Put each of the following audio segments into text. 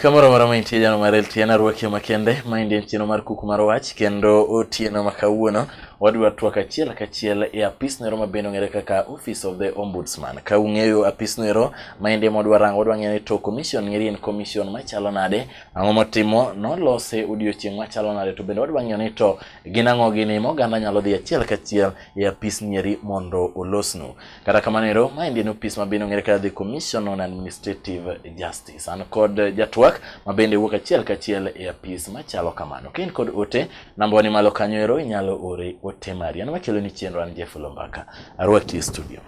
Kamoro mara maintie jano marel tiena ruaki makende maindi chino mar kuku mar wach kendo otieno makawuono wadwa twak achiel kachiel e apis nero mabendo ngere kaka Office of the Ombudsman. Ka ung'eyo apis nero maindi modwa rango wadwa ng'eyo ni to commission ng'eri en commission machalo nade, ang'o motimo nolose odiochieng' machalo nade, to bende wadwa ng'eyo ni to gin ang'o gini moganda nyalo dhi achiel kachiel e apis ng'eri mondo olosnu. Kata kamano ero maindi en office mabendo ng'ere kaka the Commission on Administrative Justice. An kod jatwak mabende wuok achiel kachiel e apis machalo kamano. Kain kod ote namba ni malo kanyo ero inyalo ore ote mari. An makelo ni chenro an Jeff Lombaka. Arwaki studio.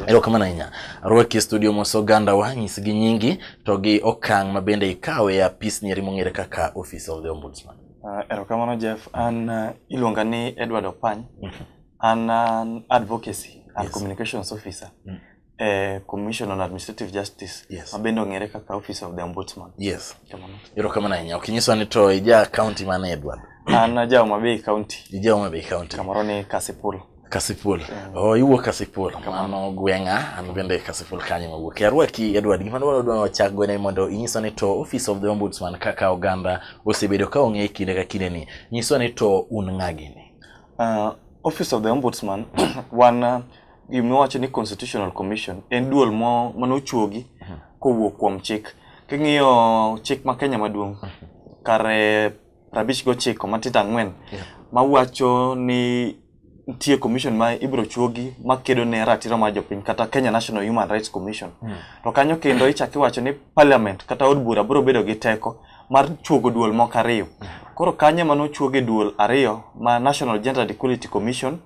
Erokamano ahinya. Arwaki studio moso ganda wa nyis gi nyingi to gi okang' mabende ikawe e apis ni mong'ere kaka Office of the Ombudsman. Erokamano Jeff, an iluonga ni Edward Opany. An advocacy and communications officer. Commission on Administrative Justice. Mabendo ng'ere kaka Office of the Ombudsman. Yes. Erokamano ahinya. Okinyiswa ni to ija county mane Edward? An ja Homa Bay County. Ija Homa Bay County. Kamoro ni Kasipul. Kasipul. Iwuok Kasipul. Mano gweng'a, an bende Kasipul kanyo mawuok. Arwaki Edward, gima wadwa wachak go ne mondo inyiswa ni to Office of the Ombudsman kaka oganda osebedo ka ong'e kinde ka kinde ni. Nyiswa ni to un ng'a gini? Office of the Ombudsman wan gimiwacho ni Constitutional Commission en duol manochuogi kowuok kuom chik. King'iyo chik ma Kenya maduong' kare 59 matita 4 mawacho ni nitie commission ma ibiro chuogi makedo ne ratiro mar jopiny kata Kenya National Human Rights Commission. To kanyo kendo ichaki wacho ni parliament kata od bura biro bedo gi teko mar chuogo duol moko ariyo. Koro kanye mano chuoge duol ariyo ma National Gender Equality Commission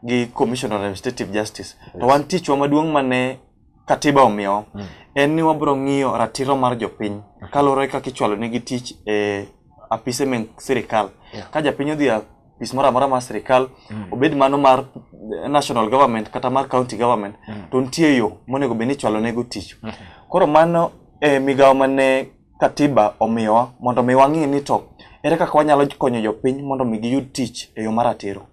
gi Commission on Administrative Justice. To wan tichwa maduong' mane katiba omiyo en ni wabiro ng'iyo ratiro mar jopiny kalore kaka ichwalo negi tich e apise men sirikal. Ka japiny odhi apis moro amora mar sirikal obed mano mar national government kata mar county government to nitie yo monego bed ni ichwalo nego tich. Koro mano migawo mane katiba omiyowa mondo mi wang'i ni to ere kaka wanyalo konyo jopiny mondo mi giyud tich e yo mar ratiro.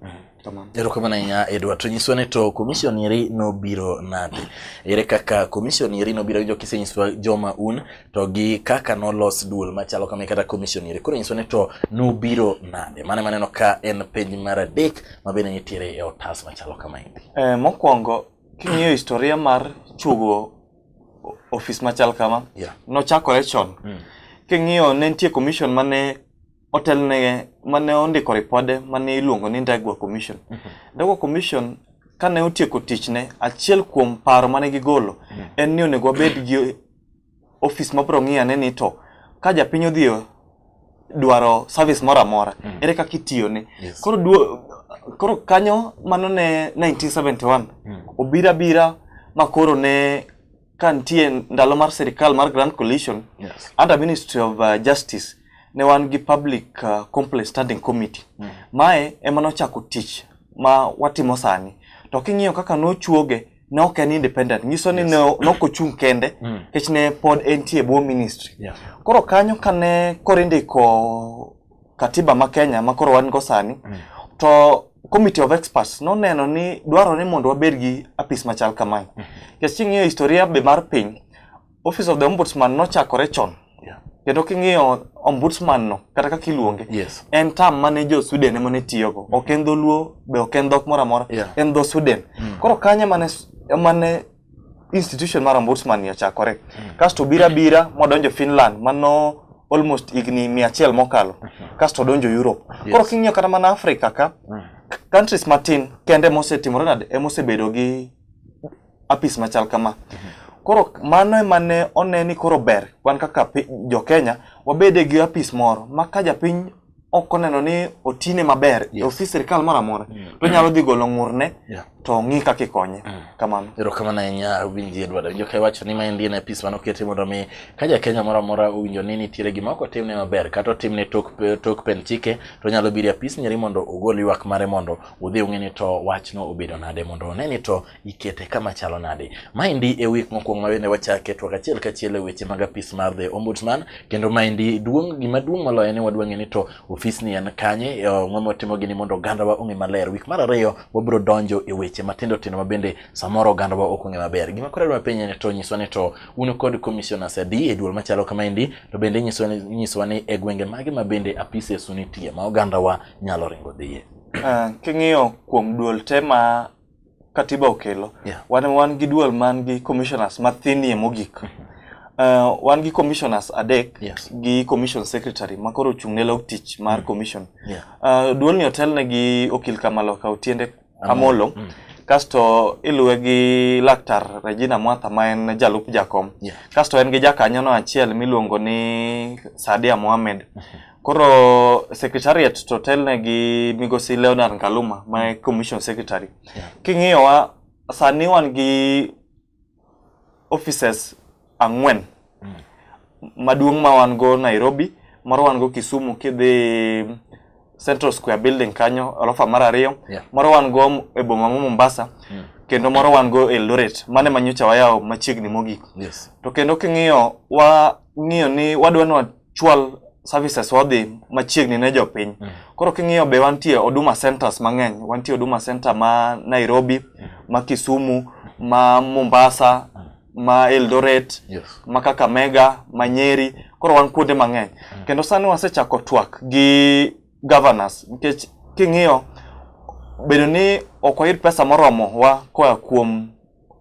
Erokamano ahinya Edward, to nyiswa ni to commission iri nobiro nade? Ere kaka commission iri nobiro jo kisenyiswa joma un to gi kaka nolos duol machalo kama kata commission iri. Koro nyiswa ni to nobiro nade? Maneno ka en page mar 3 mabende nitiere e otas machalo kama indi. Mokwongo king'iyo historia mar chugo office machal kama nochakore chon. King'iyo ne nitie commission mane otelne mane ondiko ripode mane iluongo ni Ndegwa Commission. Ndegwa Commission kane otieko tichne, achiel kuom paro mane gigolo en ni onego wabed gi office mabiro ng'iyane ni to ka japiny odhi dwaro service moro amora ere kaka itiyone. Koro kanyo mano ne 1971 obira makoro ne kantie ndalo mar sirikal mar Grand Coalition under Ministry of Justice ne wan gi Public Complaint Standing Committee. Mae ema nochako tich ma watimo sani. To king'iyo kaka nochuoge ne ok en independent. Nyiso ni nokochung' kende kech ne pod entie bwo ministry. Koro kanyo kane korindiko katiba ma Kenya ma koro wan go sani to Committee of Experts noneno ni dwaro ni mondo wabed gi apis machal kamae. Kech king'iyo historia be mar piny, Office of the Ombudsman nochakore chon. Kendo king'iyo ombudsman no kata kaka iluonge en tam mane jo Sweden ema ne tiyogo. Ok en dholuo be ok en dhok moro amora, en dho Sweden. Koro kanye mane institution mar ombudsman ochakore. Kasto bira modonjo Finland mano almost igni 100 mokalo. Kasto donjo Europe. Koro king'iyo kata mana Africa ka countries matin kende mosetimore nade emosebedo gi apis machal kama. Koro mano emane oneni koro ber wan kaka jo Kenya wabede gi apis moro ma ka japiny ok oneno ni otine maber e ofis sirikal moro amora to nyalo dhi golo ng'urne to ng'i kaka ikonye. Kamano. Erokamano ahinya winji Edward. Jo kai wacho ni maendi en apis mano oketi mondo mi ka ja Kenya moro amora owinjo ni nitiere gima ok otimne maber kata otimne tok pen chike to nyalo biro apis nyeri mondo ogol ywak mare mondo udhi ung'e ni to wachno obedo nade mondo one ni to ikete kama chalo nade. Maendi e week mokwongo mabende wachake twak achiel kachiel e weche mag apis mar the Ombudsman kendo maendi gima duong' moloyo ni wadwa ng'e ni to ofis ni en kanye ng'ama timo gini mondo oganda wa ong'e maler. Week mar 2 wabiro donjo e weche weche matindo tindo mabende samoro oganda wa ok ong'e maber. Gima koro dwa penjo ne to nyiswa ne to un kod commissioners adi e duol machalo kama endi, to bende nyiswa ni e gwenge mage mabende apises unitie ma oganda wa nyalo ringo dhiye. King'iyo kuom duol te ma katiba okelo, wan gi duol man gi commissioners mathinie mogik. Wan gi commissioners adek gi commission secretary makoro ochung' ne log tich mar commission. Duol ni otelne gi okil Kamaloka Otiende Amolo, kasto iluwe gi laktar Regina Mwatha ma en jalup jakom, kasto en gi jakanyono achiel miluongo ni Sadia Mohamed. Koro secretariat to telne gi migosi Leonard Ngaluma ma commission secretary. King'iyo wa sani wan gi offices ang'wen. Maduong' ma wan go Nairobi, moro wan go Kisumu kidhi Central Square building kanyo, alofa mar ariyo, moro wan go e boma ma Mombasa, kendo moro wan go Eldoret, mane manyocha wayawo machiegni mogik. To kendo king'iyo ng'iyo ni wadwa ni wachwal services wadhi machiegni ne jopiny. Koro king'iyo be wantie Huduma Centers mang'eny, wantie Huduma Center ma Nairobi, ma Kisumu, ma Mombasa, ma Eldoret, ma Kakamega, ma Nyeri, koro wan kuonde mang'eny. Kendo sani wasechako twak gi governors, nikech king'iyo bedo ni ok wayud pesa moromo wa koa kuom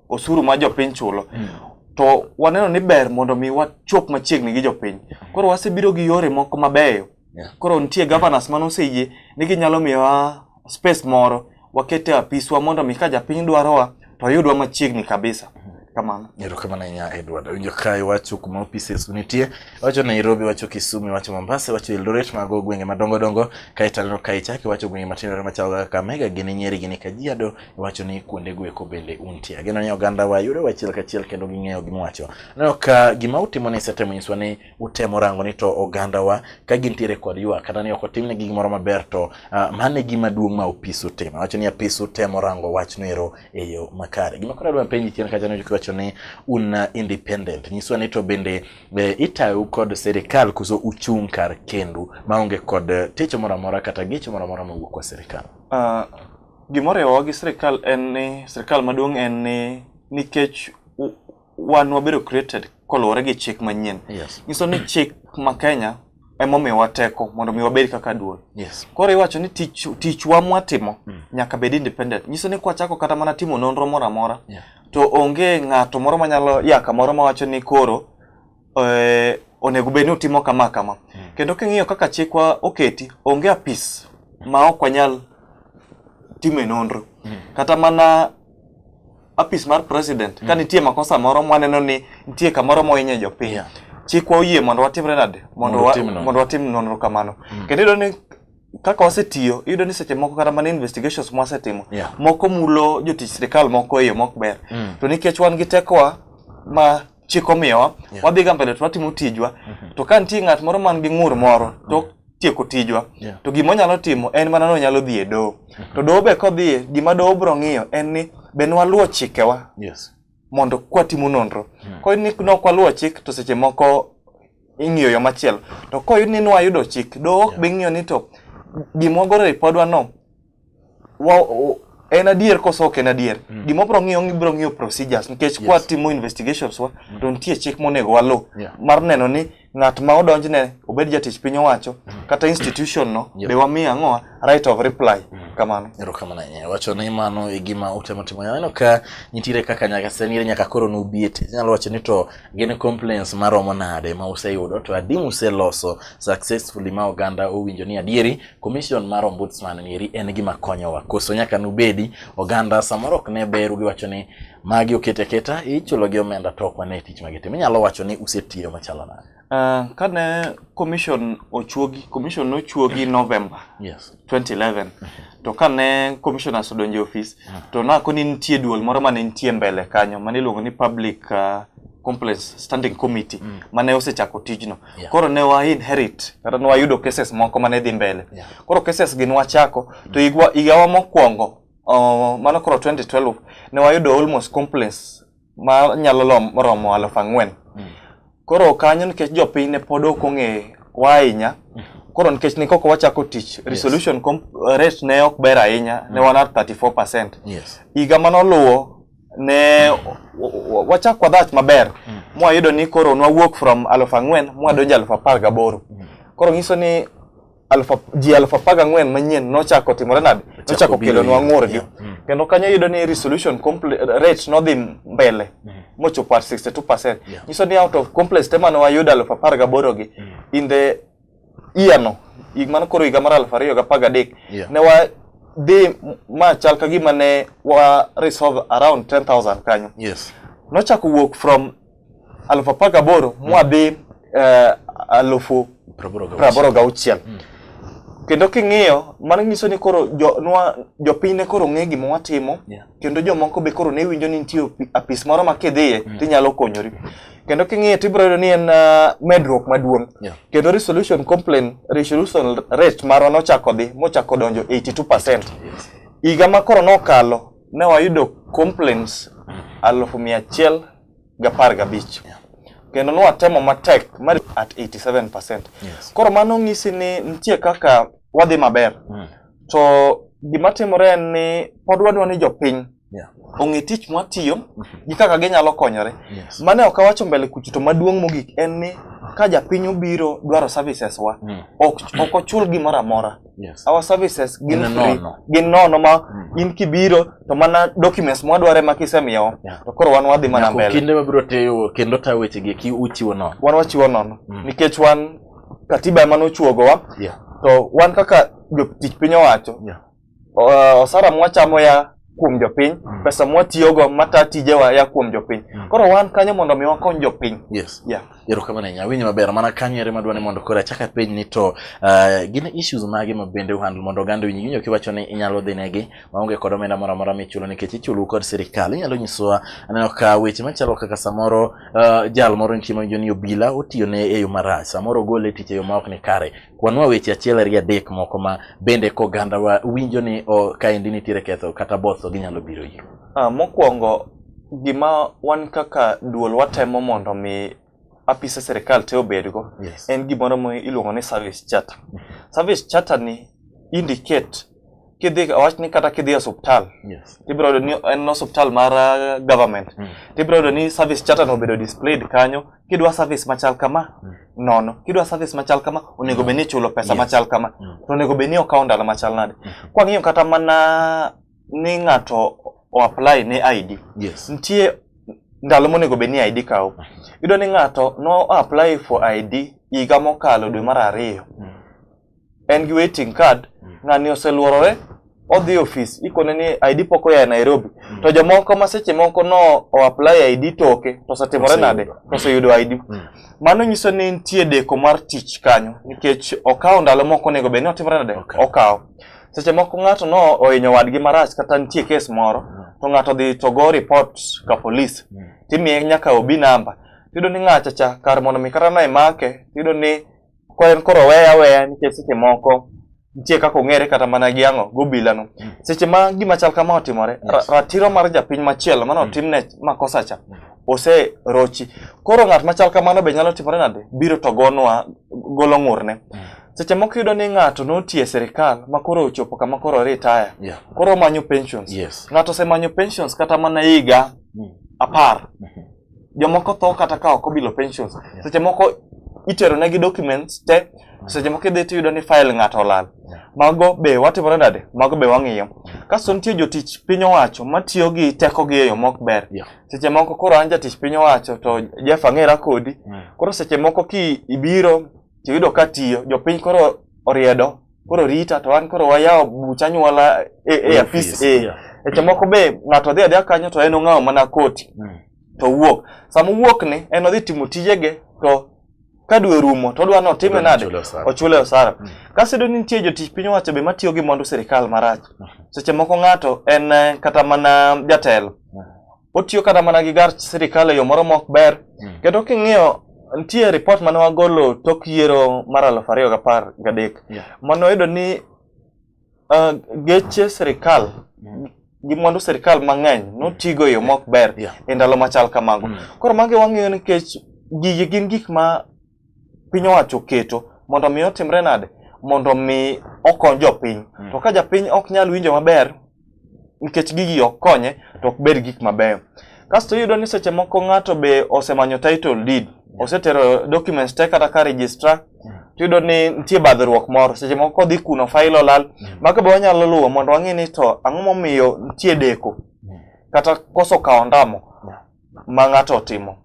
osuru ma jopiny chulo, to waneno ni ber mondo mi wachop machiegni gi jopiny. Koro wasebiro gi yore moko mabeyo. Koro nitie governors manoseyie ni ginyalo miyowa space moro wakete apiswa mondo mi ka japiny dwarowa to yudwa machiegni kabisa. Kamano. Erokamano ahinya Edward. Winjo kae wacho kuma opises unitie, wacho Nairobi, wacho Kisumu, wacho Mombasa, wacho Eldoret, mago gwenge madongo dongo, kae taleno kae chake wacho gwenge matindo machalo kaka Kakamega, gini Nyeri, gini Kajiado, wacho ni kuonde gweko bende untie. Ageno ni oganda wa yudo wachiel kachiel kendo ging'eyo gimwacho. Neno ka gima utimo ni setemo nyiswa ni utemo rango ni to oganda wa ka gintiere kod ywak kata ni ok otimne gimoro maber to mane gima duong' ma opis utimo. Wacho ni apis utemo rango wachno ero e yo makare. Gima koro adwa penji chien kacha ni wacho ni un independent, nyiswa ni to bende itayo kod serikal kuso uchung' kar kendu maonge kod techo moro amora kata gecho moro amora mawuok kwa serikal. Gimoro gi serikal en ni serikal maduong' en ni nikech wan wabedo created koluwore gi chik manyien. Nyiso ni chik ma Kenya emomiyo wateko mondo mi wabed kaka duol. Koro iwacho ni tich wa mwatimo nyaka bed independent. Nyiso ni kwa chako kata mana timo nonro moro amora to onge ng'ato moro manyalo yaka moro mawacho ni koro onego bed ni utimo kama. Kendo king'iyo kaka chikwa oketi, onge apis ma ok wanyal time nonro. Kata mana apis mar president, ka nitie makosa moro mwaneno ni nitie kamoro mohinyo jopiny, chikwa oyie mondo watimre nade mondo watim nonro kamano. Kendo iyudo ni kaka wasetiyo, iyudo ni seche moko kata mana investigations mwasetimo, moko mulo jotich serikal moko e yo mok ber. To nikech wan gi tekowa ma chik omiyowa, wadhi ga mbele to watimo tijwa, to ka nitie ng'at moro man gi ng'ur moro to tieko tijwa, to gima onyalo timo en mana no nyalo dhi e doho. To doho be kodhiye, gima doho biro ng'iyo en ni be nwaluwo chikewa mondo kwatimo nonro. Koyud ni nok waluwo chik to seche moko ing'iyo yo machielo. To koyud ni nwayudo chik, doho ok be ng'iyo ni to gima wagoro ripodwa no en adier koso ok en adier. Gima biro ng'iyo procedures, nikech kwa timo investigations wa to nitie chik monego waluw mar neno ni ng'at ma odonjne obed jatich piny owacho kata institution no be wamiyo ang'owa right of reply. Kamano. Erokamano ahinya. Wacho ni mano e gima utemo timo. Neno ka nitiere kaka nyaka sani nyaka koro nubiete. Nyalo wacho ni to gin complaints maromo nade ma useyudo to adi useloso successfully ma oganda owinjo ni adieri commission mar ombudsman ni en gima konyowa. Koso nyaka nubedi oganda samoro ok ne beru gi wacho ni magi okete keta ichulo gi omenda to ok wane tich magitimo. Inyalo wacho ni usetiyo machalo nade? Kane commission nochuogi November 2011, to kane commissioners odonjo e office, to nakoni nitie duol moro mane nitie mbele kanyo mane iluongo ni Public Complaints Standing Committee mane osechako tijno. Koro ne wa inherit kata ne wayudo cases moko mane dhi mbele. Koro cases gi nwachako to higawa mokwongo mano koro 2012 ne wayudo almost complaints ma nyalo romo 4,000. Koro kanyo nikech jopiny ne pod ok ong'e ahinya, Koro nikech ni koko wachako tich, resolution rate ne ok ber ahinya, ne wan at 34%. Yes. Higa manoluwo ne wachako wadhach maber. Mwayudo ni koro nwawuok from 4,000 mwadonjo 18,000. Koro nyiso ni ji 14,000 manyien nochako timore nade, nochako kelo nwa ng'urgi. Kendo kanyo yudo ni resolution rate no dhi mbele mochopo at 62%. Nyiso ni out of complex tema no wayudo 18,000 gi in the year no. Igmano koro higa mar 2013 ne wa dhi ma chal ka gima ne wa resolve around 10,000 kanyo. Yes. Nochako wuok from 18,000 mwadhi 86,000. Kendo king'iyo mano nyiso ni koro jopiny ne koro ng'e gima watimo, kendo jomoko be koro ne winjo ni nitie apis moro ma kidhiye tinyalo konyori. Kendo king'iyo tibiro yudo ni en medruok maduong'. Kendo resolution rate marwa nochako dhi mochako donjo 82%. Higa ma koro nokalo ne wayudo complaints 115,000. Kendo nwatemo matek mar at 87%. Koro mano ng'isi ni nitie kaka wadhi maber. To gima timore en ni pod wadwa ni jopiny ong'e tich mwatiyo gi kaka ginyalo konyore. Mane ok awacho mbele kucho, to maduong' mogik en ni ka japiny obiro dwaro services wa ok ochul gimoro amora. Our services gin free, gin nono ma in kibiro to mana documents mwadware ma kisemiyo to koro wan wadhi mana mbele. Kinde mabiro teyo kendo ta weche gi ki uchiwo nono. Wan wachiwo nono nikech wan katiba ema nochuogowa. To wan kaka jotich piny owacho osara mwachamo ya kuom jopiny, pesa mwatiyogo mata tijewa ya kuom jopiny. Koro wan kanyo mondo mi wakony jopiny. Erokamano ahinya, winjo maber, mana kanyo ere madwani mondo koro achaka penj ni to gin issues mage ma bende uhandle mondo oganda winjo kiwacho ni inyalo dhi negi maonge kod omenda moro amora michulo nikech ichulo kod sirikal. Inyalo nyisowa aneno ka weche machalo kaka samoro jal moro nitie ma winjo ni obila otiyo ne e yo marach, samoro gole tich e yo ma ok ni kare. Kwanwa weche 1 2 3 moko ma bende koganda wa winjo ni kaendi nitiere ketho kata botho ginyalo biro iro. Mokwongo gima wan kaka duol watemo mondo mi apise serikal te obedgo en gimoro mo iluongo ni service charter. Service charter ni indicate kidhi awach ni kata kidhi hospital tibiro yudo ni en hospital mar government, tibiro yudo ni service charter no bedo displayed kanyo. Kidwa service machal kama nono, kidwa service machal kama onego beni chulo pesa machal kama, to onego beni okawo ndalo machal nade. Kwa ng'iyo kata mana ni ng'ato o apply ne ID, nitie ndalo monego beni ID kawo. Yudo ni ng'ato no apply for ID higa mokalo dwe mar 2, en gi waiting card, ng'ani oseluorore odhi office ikone ni ID poko ya Nairobi, to jomoko maseche moko no o apply ID toke to satimore nade to seyudo ID. Mano nyiso ni nitie deko mar tich kanyo nikech okawo ndalo moko nego beni otimore nade okawo. Seche moko ng'ato no ohinyo wadgi marach kata nitie case moro to ng'ato dhi to go report ka police, timiye nyaka OB number. Tido ni ng'acha cha kar mondo mi kata na imake, tido ni en koro weya nikech seche moko nitie kaka ong'ere kata mana gi ang'o gobila no. Seche ma gima chal kama otimore, ratiro mar japiny machielo mano otimne makosa cha ose rochi. Koro ng'at machal kamano be nyalo timore nade biro to gonwa golo ng'urne. Seche moko yudo ni ng'ato notie serikal ma koro ochopo kama koro retire, koro manyo pensions. Ng'ato semanyo pensions kata mana higa 10. Jomoko tho kata ka ok obilo pensions. Seche moko itero negi documents te, seche moko idhi tiyudo ni file ng'ato olal. Mago be watimore nade, mago be wang'iyo. Kasto nitie jotich piny owacho matiyo gi teko gi e yo mok ber. Seche moko koro an jatich piny owacho to Jeff ang'era kodi. Koro seche moko ki ibiro tiyudo ka tiyo, jopiny koro oriedo, koro rita to an koro wayawo bucha nyuola e apis. Seche moko be ng'ato dhi adhiya kanyo to en ong'awo mana koti to wuok. Samo wuok ni en odhi timo tijege to ka dwe rumo to odwa no time nade ochule osara. Kasedo ni nitie jotich piny owacho be matiyo gi mwandu sirikal marach. Seche moko ng'ato en kata mana jatelo, otiyo kata mana gi gar sirikal e yo moro mok ber. Kendo king'iyo nitie report mane wagolo tok yiero mar 2013 mano yudo ni geche sirikal gi mwandu sirikal mang'eny notigo e yo mok ber e ndalo machal kamago. Koro mage wang'iyo nikech gigi gin gik ma piny owacho keto mondo mi otimre nade, mondo mi okon jopiny. To ka japiny ok nyal winjo maber nikech gigi ok konye to ok ber gik mabeyo. Kasto yudo ni seche moko ng'ato be osemanyo title deed, osetero documents te kata ka registrar, yudo ni nitie badhruok moro, seche moko dhi kuno file olal, maka be wanyalo luwo mondo wang'e ni to ang'o momiyo nitie deko kata koso kawo ondamo ma ng'ato otimo.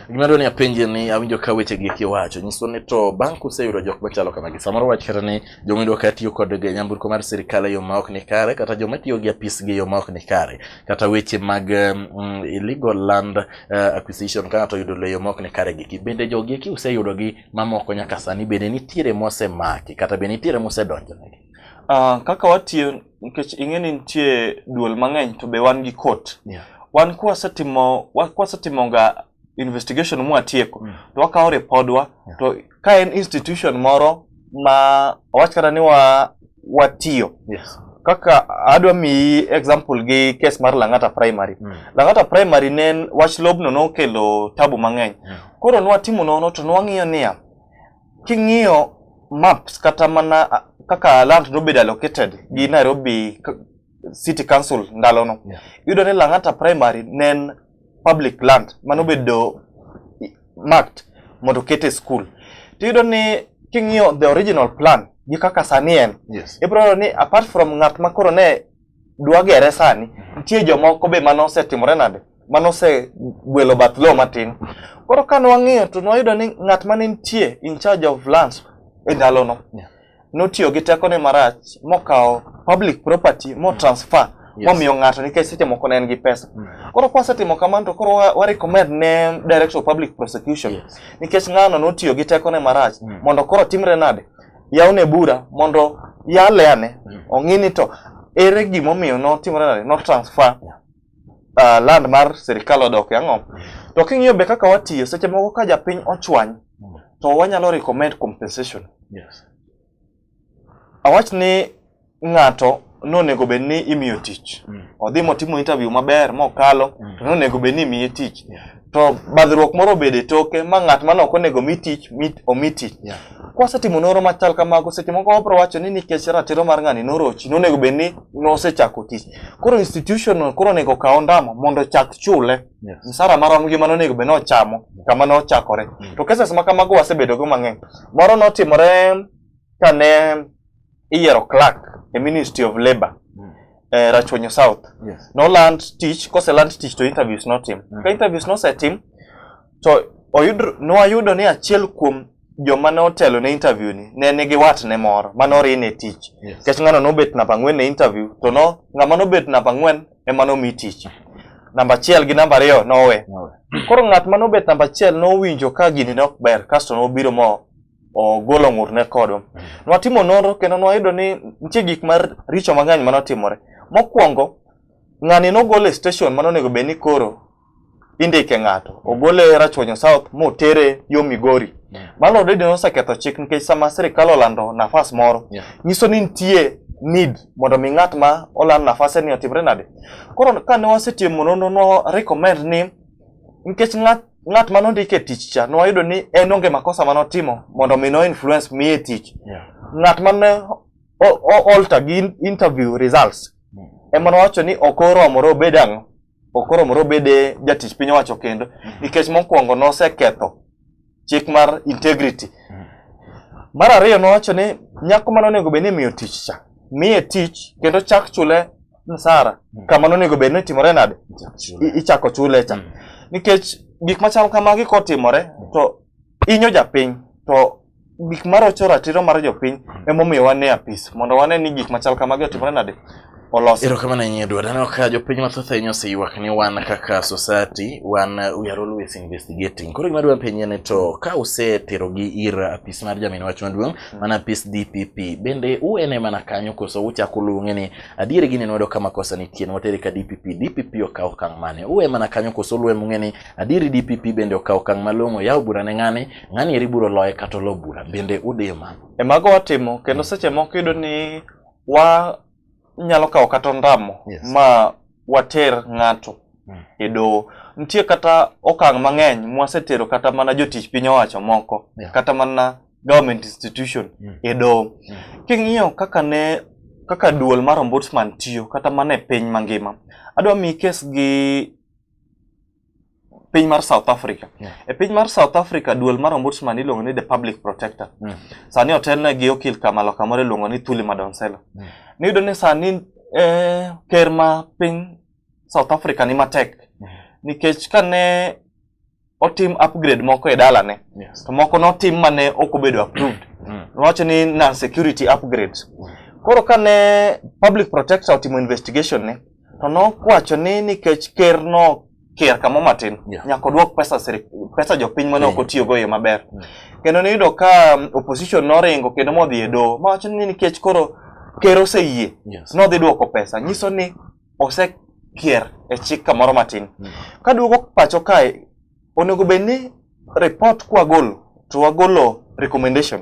Gima dwani apenje ni awinjo ka weche gi kiwacho nyiso ni to bang' kuseyudo jok machalo kamagi samoro wach kata ni joma idwa ka tiyo kod nyamburko mar sirikal e yo ma ok ni kare kata joma tiyo gi apis gi e yo ma ok ni kare kata weche mag illegal land acquisition kana to yudo le yo ma ok ni kare giki bende jogi eki useyudo gi mamoko nyaka sani bende nitiere mosemaki kata bende nitiere mosedonjonegi? Kaka watiyo nikech ing'eni nitie duol mang'eny to be wan gi court. Wan kwasetimo ga investigation mwatieko to wakawo repodwa to ka en institution moro ma wach kata ni watiyo. Kaka adwa mi example gi case mar Lang'ata Primary. Lang'ata Primary nen wach lobno nokelo tabu mang'eny. Koro nwatimo nono to nwang'iyo niya king'iyo maps kata mana kaka land nobedo allocated gi Nairobi City Council ndalono. Yudo ni Lang'ata Primary nen public land manobedo marked mondo kete school. Yudo ni king'iyo the original plan gi kaka sani en. Ibro ni apart from ng'at makoro ne dwa gere sani, nitie jomoko be manosetimore nade, manose gwelo bath law matin. Koro ka nwang'iyo to nwayudo ni ng'at mane nitie in charge of lands e ndalono notiyo gi teko ne marach mokawo public property mo transfer momiyo ng'ato nikech seche moko ne en gi pesa. Koro kwasetimo kamano to koro wa recommend ne Director of Public Prosecution nikech ng'ano notiyo gi teko ne marach mondo koro timre nade yawne bura mondo yaleane ong'ini to ere gimomiyo notimre nade no transfer land mar sirikal odok ang'o. To king'iyo be kaka watiyo seche moko ka japiny ochwany to wanyalo recommend compensation. Awach ni ng'ato nonego bed ni imiyo tich. Odhi motimo interview maber mokalo to nonego bed ni imiye tich. To badhruok moro bede toke ma ng'at mane ok onego mi tich omi tich. Kwasetimo noro machal kamago seche moko wabro wacho ni nikech ratiro mar ng'ani norochi nonego bed ni nosechako tich. Koro institution no koro onego kaw ondamo mondo chak chule. Msara marom gi mano nego bed nochamo kama nochakore. To cases ma kamago wasebedo go mang'eny. Moro notimore kane iyiero clerk e Ministry of Labor Rachonyo South. No land tich, kose land tich to interviews notim. Ka interviews nosetim to noyudo ni achiel kuom joma ne otelo ne interview ni ne nigi watne moro manori ne tich. Kech ng'ano nobet namba 4 ne interview to ng'ama nobet namba 4 ema nomi tich. Namba 1 gi namba 2 nowe. Koro ng'at manobet namba 1 nowinjo ka gini ne ok ber kasto nobiro o golo ng'ur ne kodwa. Nwatimo noro kendo nwayudo ni nitie gik mar richo mang'eny manotimore. Mokwongo ng'ani nogole station manonego bed ni koro indike ng'ato. Ogole Rachonyo South motere yo Migori. Mano already noseketho chik nikech sama sirikal olando nafas moro. Nyiso ni nitie need mondo mi ng'at ma oland nafas ni otimre nade. Koro kane wasetimo nonro no recommend ni nikech ng'at manondike tich cha nwayudo ni en onge makosa manotimo mondo mi no influence miye tich. Ng'at mane alter gi interview results ema nowacho ni okoromore obed ang'o, okoromore obede jatich piny owacho kendo nikech mokwongo noseketho chik mar integrity. Mar ariyo nowacho ni nyako manonego bed ni miyo tich cha miye tich kendo chak chule msara kama nonego bed ni timore nade ichako chule cha nikech gik machal kamagi kotimore to inyo japiny to gik marocho ratiro mar jopiny emomiyo wan e apis mondo wane ni gik machal kamagi otimore nade olosi. Erokamano ahinya Edward. Aneno ka jopiny mathoth ahinya oseywak ni wan kaka society we are always investigating. Koro gima dwa penje ni to ka useterogi ir apis mar jamin wach maduong' mana apis DPP bende uene mana kanyo koso uchako luonge ni adiere gini nodo kama kosa nitie notere ka DPP okaw okang' mane uwe mana kanyo koso luwe mung'e ni adieri DPP bende okaw okang' malong'o yaw bura ne ng'ani eri buro loye kata lo bura bende udiyo mano. Mago watimo kendo seche moko yudo ni nyalo kawo kata ondamo ma water ng'ato e doho. Nitie kata okang' mang'eny mwasetero kata mana jotich piny owacho moko kata mana government institution e doho. King'iyo kaka duol mar ombudsman tiyo kata mana e piny mangima. Adwa mi kes gi piny mar South Africa. E piny mar South Africa duol mar ombudsman iluongo ni the public protector. Sani otelne gi okil kamalo kamoro iluongo ni Thuli Madonsela. Niyudo ni sani ker ma piny South Africa ni matek. Nikech kane otim upgrade moko e dalane, to moko notim mane ok obedo approved. Wacho ni non-security upgrades. Koro kane public protector otimo investigation ne, to nokwacho ni nikech ker no kier kamo matin, nyaka odwok pesa jopiny mane ok otiyogo e yo maber. Kendo niyudo ka opposition noringo kendo modhi e doho, mawacho ni nikech koro ker oseyie, nodhi duoko pesa. Nyiso ni osekier e chik kamoro matin. Kaduogo pacho kae, onego bedni report kwagolo, to wagolo recommendation.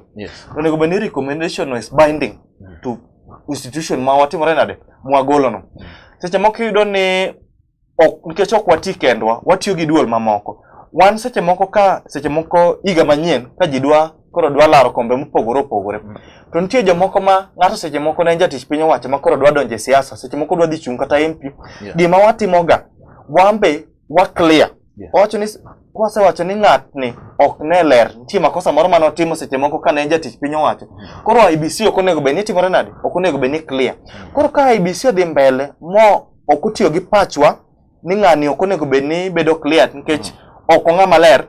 Onego bedni recommendation is binding to institution ma watimore nade mwagolo no. Seche moko yudo ni nikech ok wati kendwa, watiyo gi duol mamoko. Wan seche moko iga manyien ka ji koro dwa laro kombe mopogore opogore. To nitie jomoko ma ng'ato seche moko ne jatich piny owacho ma koro dwa donje siasa, seche moko dwa dhi chung kata MP. Gima watimoga, wambe wa clear. Wacho ni kwasewacho ni ng'atni ok ne ler, nitie makosa moro mane otimo seche moko ka ne jatich piny owacho. Koro IBC ok onego bedni timore nade, ok onego bedni clear. Koro ka IBC odhi mbele mo ok otiyo gi pachwa ni ng'ani ok onego bedni bedo clear nikech ok ong'ama ler,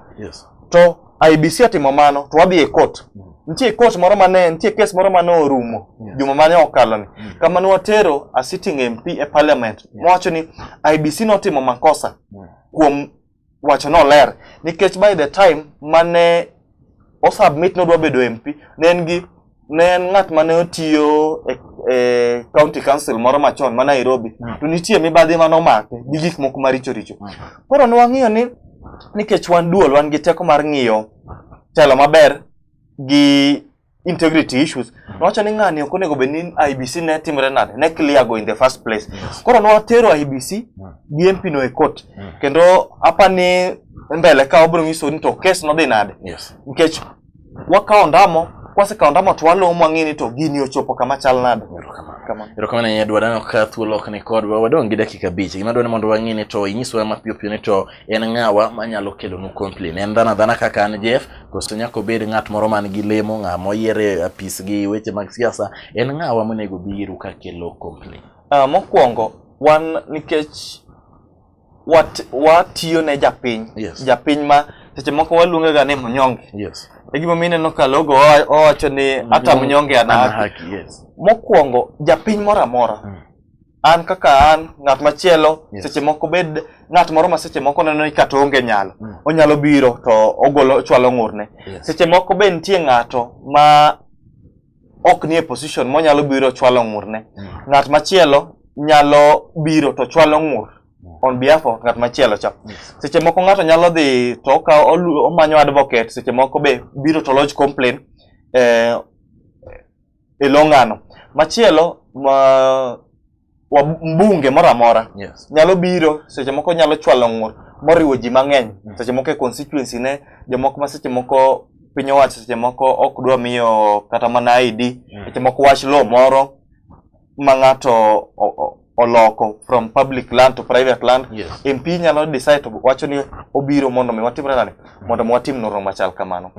to IBC atimo mano to wadhi e court. Nitie court moro mane, nitie case moro mane orumo juma mane okalo ni. Kama ne watero a sitting MP e parliament, wacho ni IBC notimo makosa kuom wacho no ler nikech by the time mane o submit no dwa bedo MP, ne en ng'at mane otiyo e county council moro machon ma Nairobi. To nitie mibadhi mane omake gi gik moko maricho richo. Koro ne wang'iyo ni nikech wan duol, wan gi teko mar ng'iyo telo maber gi integrity issues. Wacho ni ng'ani ok onego bedni IBC ne timore nade, ne clear go in the first place. Koro ne watero IBC gi MP no e court. Kendo apani mbele ka obro nyiso ni to case no dhi nade. Nikech wakawo ndamo, kwasekawo ndamo to walomo ang'ini to gini ochopo kama chal nade. Erokamano ne dwadano ka thuolo ok ni kodwa, wadong' gi dakika 5. Gima dwani mondo wang'ini to inyiswa mapiyo piyo ni to en ng'awa manyalo kelo nu complain. En dhana kaka an Jeff, kosto nyaka obed ng'at moro man gi lemo, ng'ama oyiere apis gi weche mag siasa, en ng'awa monego biru ka kelo complain. Mokwongo wan nikech watiyo ne japiny. Japiny ma seche moko waluonge ga ni mnyonge. E gima mine no ka logo owacho ni ata mnyonge ana haki. Mokwongo japiny moro amora. An kaka an ng'at machielo, seche moko bed ng'at moro ma seche moko neno ni kata onge nyalo. Onyalo biro to ogolo chwalo ng'urne. Seche moko be nitie ng'ato ma ok nie position monyalo biro chwalo ng'urne. Ng'at machielo nyalo biro to chwalo ng'ur on behalf of ng'at machielo cha. Seche moko ng'ato nyalo dhi to omanyo advocate, seche moko be biro to lodge complaint e lo ng'ano. Machielo mbunge moro amora nyalo biro, seche moko nyalo chwalo ng'ur moriwo ji mang'eny. Seche moko e constituency ne, jomoko ma seche moko piny owacho seche moko ok dwa miyo kata mana ID, seche moko wach law moro ma ng'ato oloko from public land to private land. MP nyalo decide to wacho ni obiro mondo mi watimre nade, mondo watim noro machal kamano.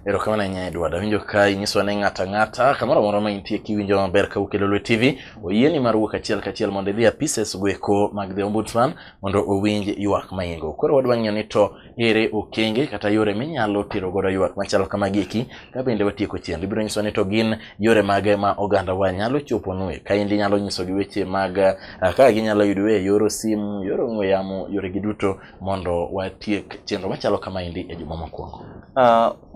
Erokamano nya Edward, winjo ka inyiswa ne ng'ata kamoro moro ma intie kiwinjo maber ka ukelo Lwe TV, oyieni mar wuok achiel mondo idhi apises gweko mag the ombudsman mondo owinj ywak maingo. Koro wadwa ng'iyo ni to ere okenge kata yore minyalo tero godo ywak machalo kamagi eki ka bende watieko chien. Ibiro nyiswa ni to gin yore mage ma oganda wa nyalo chopo nwe. Ka indi nyalo nyiso gi weche mag ka ginyalo yudwe yoro simu, yoro ong'we yamo, yore giduto mondo watiek chenro machalo kama indi e juma mokwongo.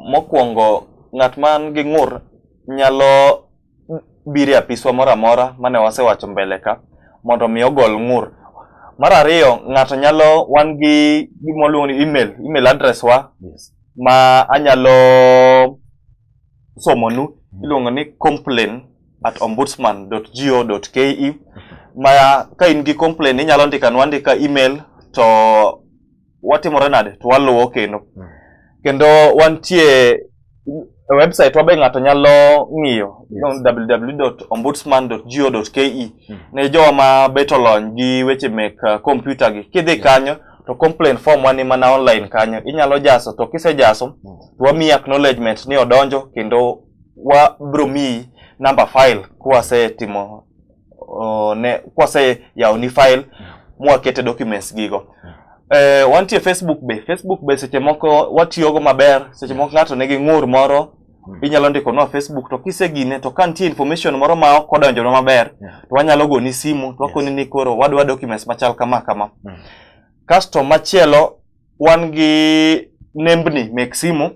Mokwongo ng'at man gi ng'ur nyalo biro apiswa moro amora mane wasewacho mbele ka mondo mi ogol ng'ur. Mar ariyo, ng'ato nyalo, wan gi gimoluongo ni email address wa ma anyalo somonu, iluongo ni complain@ombudsman.go.ke. Ma ka in gi complain inyalo andika email to watimore nade to waluwo kendo. Kendo wantie website wabe ng'ato nyalo ng'iyo www.ombudsman.go.ke ne joma beto lony gi weche mek computer gi. Kidhi kanyo to complaint form wani mana online kanyo inyalo jaso, to kisejaso to wamiyi acknowledgement ni odonjo, kendo wabro miyi number file kwasetimo kwase yawo ni file mwakete documents gigo. Wantie Facebook be seche moko watiyogo maber. Seche moko ng'ato nigi ng'ur moro inyalo ndiko no Facebook, to kisegine to kantie information moro ma ok odonjo maber to wanyalo goni simu to wakoni ni koro wadwa documents machal kama kama. Kasto machielo wan gi nembni mek simu.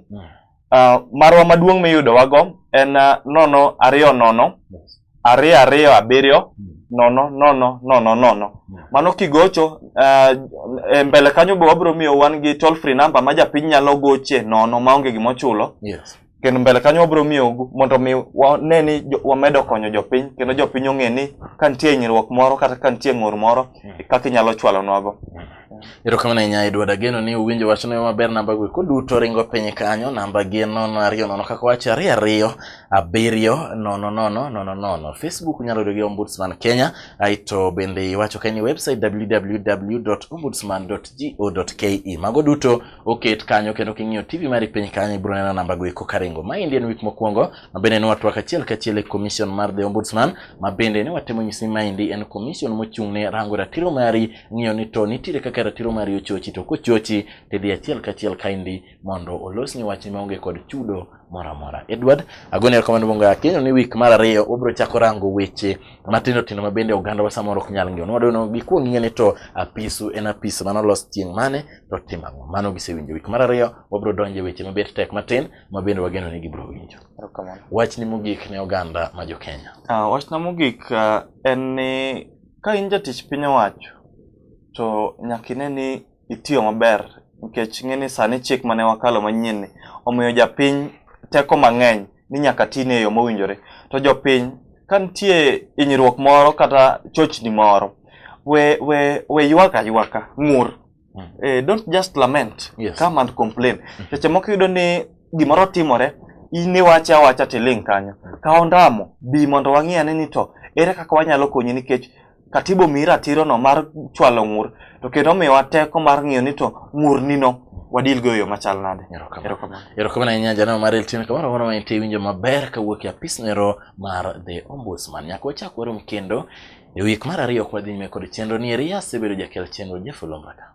Marwa maduong' miyudo wago en 020 227 0000. Mano kigocho mbele kanyo be wabro miyo wan gi toll free number ma japiny nyalo goche nono maonge gimochulo. Kendo mbele kanyo wabro miyo mondo mi wane ni wamedo konyo jopiny, kendo jopiny ong'e ni kantie hinyruok moro kata kantie ng'ur moro kaka inyalo chwalo nwago. Erokamano ahinya Edward, ageno ni uwinjo wachno maber. Namba go koduto ringo piny kanyo, namba gi 020 kaka wacho 22700000. Facebook nyalo yudo gi Ombudsman Kenya, aito bende iwacho kani website www.ombudsman.go.ke. Mago duto oket kanyo, kendo king'iyo TV mari piny kanyo ibro neno namba go eko karingo. Ma Indian week mokwongo mabende ne watwa kachiel e commission mar the Ombudsman, mabende ne watemo nyisi maendi en commission mochung' ne rango ratiro mari, ng'iyo ni to nitiere kaka ratiro mari ochochi, to kochochi tidhi achiel kachiel kaindi mondo olosni wachni maonge kod chudo mora mora. Edward, agone erokamano bonga kenyo ni week mar ariyo obro chako rango weche matindo tindo mabende oganda wa samoro ok nyal ng'eyo. Nwadwano gikuong ng'e ni to apisu en apis manolos chieng' mane to timang'o. Mano gisewinjo. Week mar ariyo wabro donje weche mabet tek matin mabende wageno ni gibro winjo. Erokamano. Wachni mogik ne oganda ma jo Kenya. Wachna mogik en ni ka in jatich piny owacho to nyaka ine ni itiyo maber, nikech ng'eni sani chik mane wakalo manyien ni omiyo japiny teko mang'eny ni nyaka tine e yo mowinjore. To jopiny kantie hinyruok moro kata chochni moro, we ywaka ng'ur. Don't just lament, come and complain. Seche moko yudo ni gimoro timore, ini wacha tiling kanyo. Ka ondamo bi mondo wang'iyane ni to ere kaka wanyalo konyi, nikech katibo mi ratiro no mar chwalo ng'ur, to kendo miwa teko mar ng'iyo ni to ng'ur nino wadil go yo machal nade. Erokamano ahinya janamo mar LTN kamoro ma intie winjo maber kawuok e apisnero mar the Ombudsman. Nyaka wachak warom kendo e week mar ariyo kwa dhi nyime kod chenro ni. Eriya asebedo jakel chenro Jeff Lombaka.